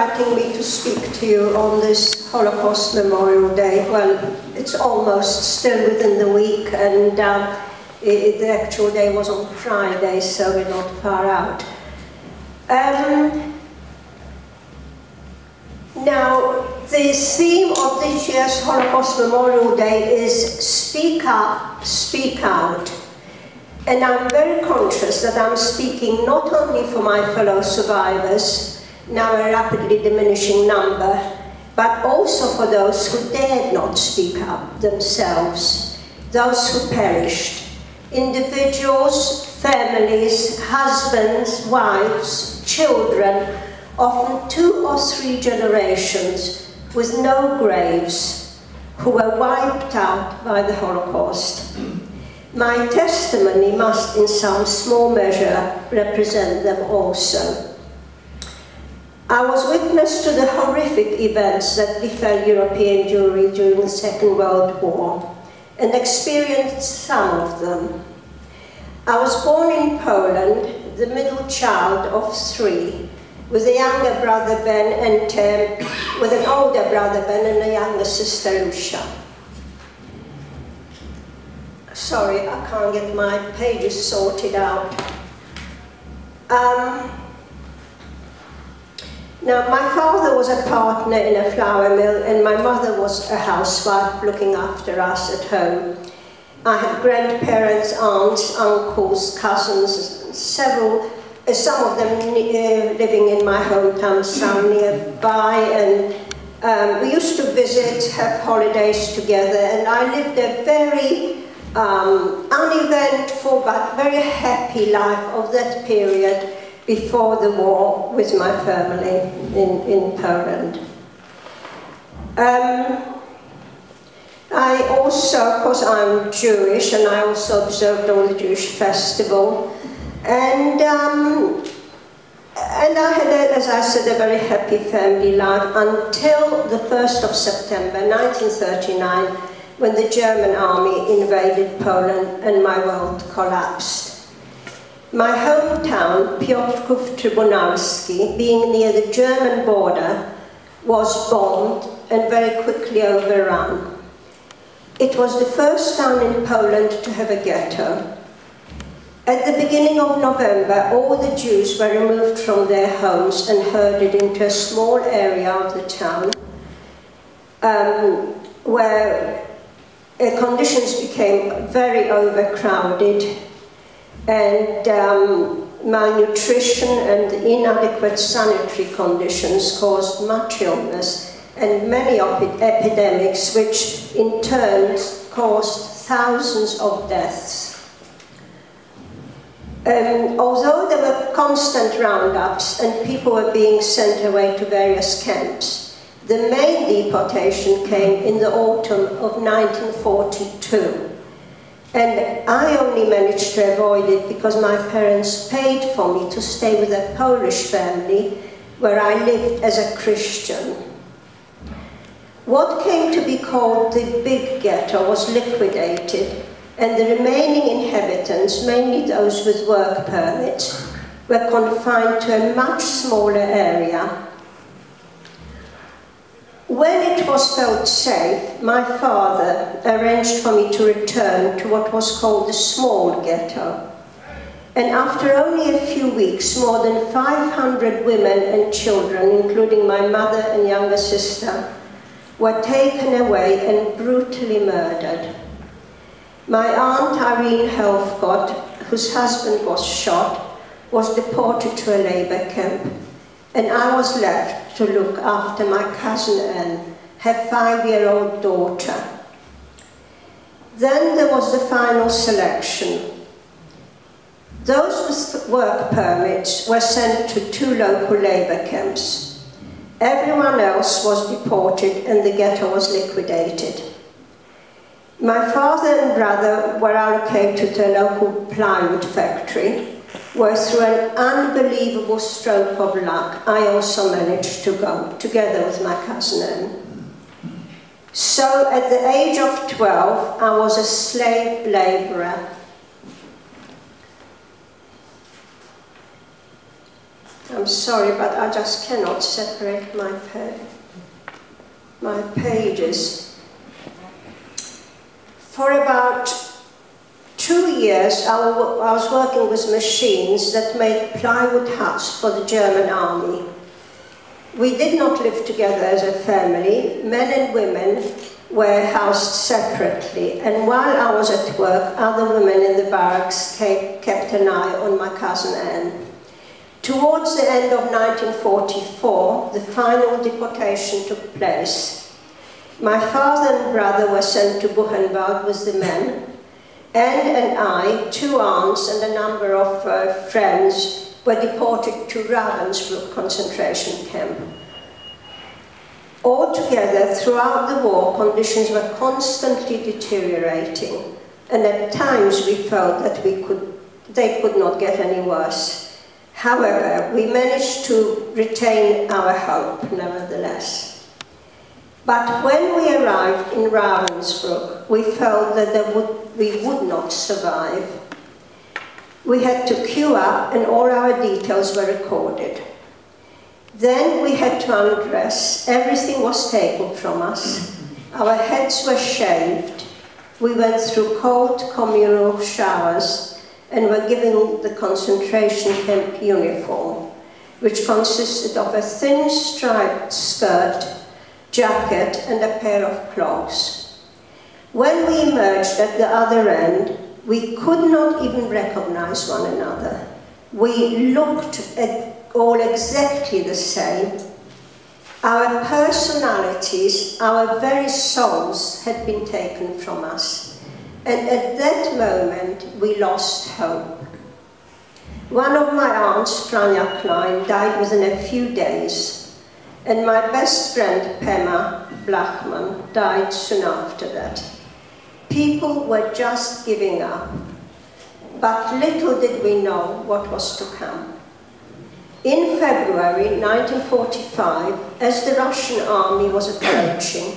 inviting me to speak to you on this Holocaust Memorial Day. Well, it's almost still within the week, and the actual day was on Friday, so we're not far out. Now, the theme of this year's Holocaust Memorial Day is Speak Up, Speak Out. And I'm very conscious that I'm speaking not only for my fellow survivors, now a rapidly diminishing number, but also for those who dared not speak up themselves, those who perished, individuals, families, husbands, wives, children, often 2 or 3 generations with no graves, who were wiped out by the Holocaust. My testimony must in some small measure represent them also. I was witness to the horrific events that befell European Jewry during the Second World War and experienced some of them. I was born in Poland, the middle child of 3, with a younger brother Ben and with an older brother Ben and a younger sister Lucia. Sorry, I can't get my pages sorted out. Now, my father was a partner in a flour mill, and my mother was a housewife looking after us at home. I had grandparents, aunts, uncles, cousins, some of them living in my hometown, some nearby, and we used to visit, have holidays together, and I lived a very uneventful but very happy life of that period before the war with my family in Poland. I also, of course, I'm Jewish, and I also observed all the Jewish festival, and I had, as I said, a very happy family life until the 1st of September 1939, when the German army invaded Poland and my world collapsed. My hometown, Piotrków Trybunalski, being near the German border, was bombed and very quickly overrun. It was the first town in Poland to have a ghetto. At the beginning of November, all the Jews were removed from their homes and herded into a small area of the town, where conditions became very overcrowded, and malnutrition and inadequate sanitary conditions caused much illness and many epidemics, which in turn caused thousands of deaths. Although there were constant roundups and people were being sent away to various camps, the main deportation came in the autumn of 1942. And I only managed to avoid it because my parents paid for me to stay with a Polish family where I lived as a Christian. What came to be called the Big Ghetto was liquidated, and the remaining inhabitants, mainly those with work permits, were confined to a much smaller area. When it was felt safe, my father arranged for me to return to what was called the Small Ghetto. And after only a few weeks, more than 500 women and children, including my mother and younger sister, were taken away and brutally murdered. My aunt Irene Helfgott, whose husband was shot, was deported to a labor camp, and I was left to look after my cousin Anne, her 5-year-old daughter. Then there was the final selection. Those with work permits were sent to 2 local labor camps. Everyone else was deported and the ghetto was liquidated. My father and brother were allocated to a local plywood factory, where through an unbelievable stroke of luck, I also managed to go, together with my cousin Anne. So at the age of 12, I was a slave labourer. I'm sorry, but I just cannot separate my pages. For about 2 years, I was working with machines that made plywood huts for the German army. We did not live together as a family. Men and women were housed separately, and while I was at work, other women in the barracks kept an eye on my cousin Anne. Towards the end of 1944, the final deportation took place. My father and brother were sent to Buchenwald with the men. Anne and I, 2 aunts and a number of friends were deported to Ravensbrück concentration camp. Altogether, throughout the war, conditions were constantly deteriorating, and at times we felt that they could not get any worse. However, we managed to retain our hope, nevertheless. But when we arrived in Ravensbrück, we felt that we would not survive. We had to queue up, and all our details were recorded. Then we had to undress. Everything was taken from us. Our heads were shaved. We went through cold communal showers and were given the concentration camp uniform, which consisted of a thin striped skirt, jacket, and a pair of clogs. When we emerged at the other end, we could not even recognize one another. We looked all exactly the same. Our personalities, our very souls had been taken from us. And at that moment, we lost hope. One of my aunts, Franja Klein, died within a few days. And my best friend, Pema Blachman, died soon after that. People were just giving up. But little did we know what was to come. In February 1945, as the Russian army was approaching,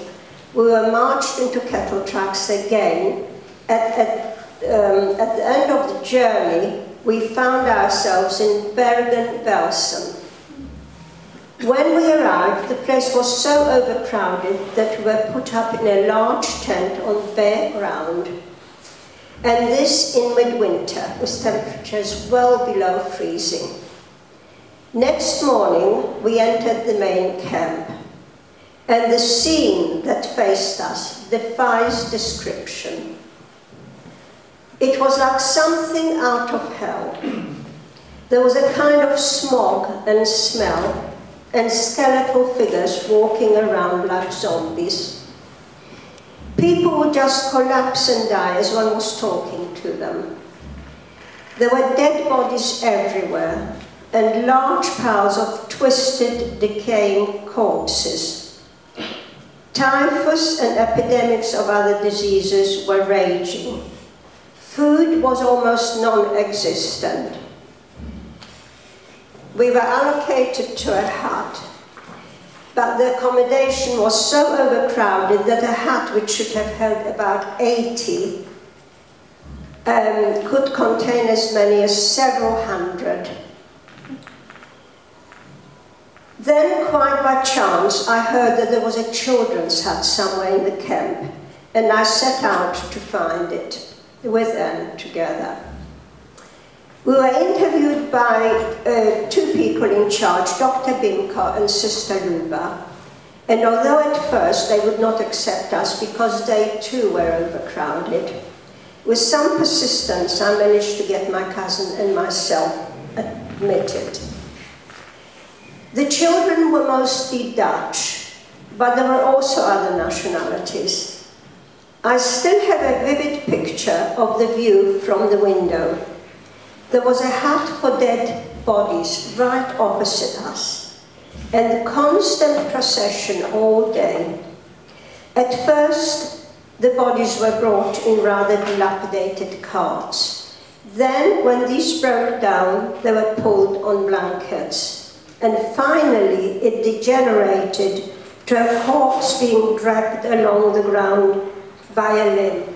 we were marched into cattle trucks again. At the end of the journey, we found ourselves in Bergen-Belsen. When we arrived, the place was so overcrowded that we were put up in a large tent on bare ground. And this in midwinter, with temperatures well below freezing. Next morning, we entered the main camp, and the scene that faced us defies description. It was like something out of hell. There was a kind of smog and smell, and skeletal figures walking around like zombies. People would just collapse and die as one was talking to them. There were dead bodies everywhere, and large piles of twisted, decaying corpses. Typhus and epidemics of other diseases were raging. Food was almost non-existent. We were allocated to a hut, but the accommodation was so overcrowded that a hut which should have held about 80 could contain as many as several hundred. Then, quite by chance, I heard that there was a children's hut somewhere in the camp, and I set out to find it with Anne together. We were interviewed by 2 people in charge, Dr. Bimka and Sister Luba, and although at first they would not accept us because they too were overcrowded, with some persistence I managed to get my cousin and myself admitted. The children were mostly Dutch, but there were also other nationalities. I still have a vivid picture of the view from the window. There was a hut for dead bodies right opposite us, and the constant procession all day. At first, the bodies were brought in rather dilapidated carts. Then, when these broke down, they were pulled on blankets. And finally, it degenerated to a corpse being dragged along the ground by a limb.